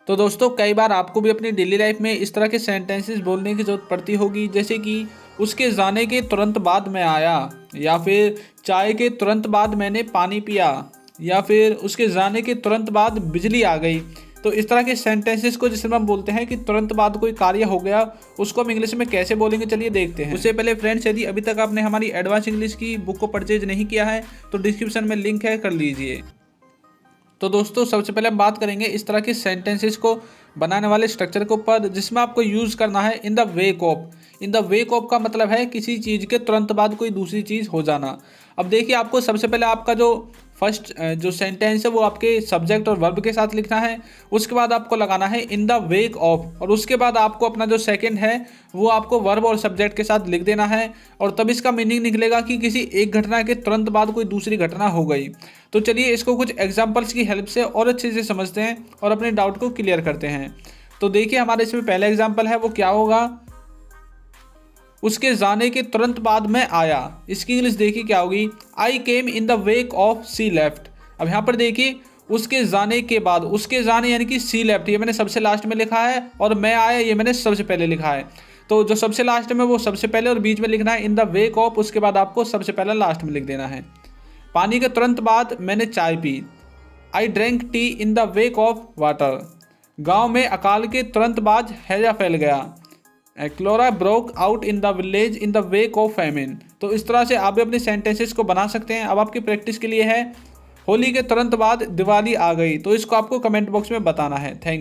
तो दोस्तों कई बार आपको भी अपनी डेली लाइफ में इस तरह के सेंटेंसेस बोलने की ज़रूरत पड़ती होगी, जैसे कि उसके जाने के तुरंत बाद मैं आया, या फिर चाय के तुरंत बाद मैंने पानी पिया, या फिर उसके जाने के तुरंत बाद बिजली आ गई। तो इस तरह के सेंटेंसेस को जिसमें हम बोलते हैं कि तुरंत बाद कोई कार्य हो गया, उसको हम इंग्लिश में कैसे बोलेंगे चलिए देखते हैं। उससे पहले फ्रेंड्स, यदि अभी तक आपने हमारी एडवांस इंग्लिश की बुक को परचेज नहीं किया है तो डिस्क्रिप्शन में लिंक है, कर लीजिए। तो दोस्तों सबसे पहले हम बात करेंगे इस तरह के सेंटेंसेस को बनाने वाले स्ट्रक्चर के ऊपर, जिसमें आपको यूज़ करना है इन the wake of. In the wake of का मतलब है किसी चीज़ के तुरंत बाद कोई दूसरी चीज़ हो जाना। अब देखिए, आपको सबसे पहले आपका जो फर्स्ट जो सेंटेंस है वो आपके सब्जेक्ट और वर्ब के साथ लिखना है। उसके बाद आपको लगाना है इन द वेक ऑफ, और उसके बाद आपको अपना जो सेकंड है वो आपको वर्ब और सब्जेक्ट के साथ लिख देना है, और तब इसका मीनिंग निकलेगा कि किसी एक घटना के तुरंत बाद कोई दूसरी घटना हो गई। तो चलिए इसको कुछ एग्जाम्पल्स की हेल्प से और अच्छे से समझते हैं और अपने डाउट को क्लियर करते हैं। तो देखिए हमारे इसमें पहला एग्जाम्पल है, वो क्या होगा, उसके जाने के तुरंत बाद मैं आया। इसकी इंग्लिश देखिए क्या होगी, I came in the wake of she left. अब यहाँ पर देखिए उसके जाने के बाद, उसके जाने यानी कि सी लेफ्ट ये मैंने सबसे लास्ट में लिखा है, और मैं आया ये मैंने सबसे पहले लिखा है। तो जो सबसे लास्ट में वो सबसे पहले और बीच में लिखना है इन द वेक ऑफ, उसके बाद आपको सबसे पहले लास्ट में लिख देना है। पानी के तुरंत बाद मैंने चाय पी, I drank tea in the wake of water. गांव में अकाल के तुरंत बाद हैजा फैल गया, cholera broke out in the village in the wake of famine. तो इस तरह से आप भी अपने सेंटेंसेस को बना सकते हैं। अब आपकी प्रैक्टिस के लिए है, होली के तुरंत बाद दिवाली आ गई। तो इसको आपको कमेंट बॉक्स में बताना है। थैंक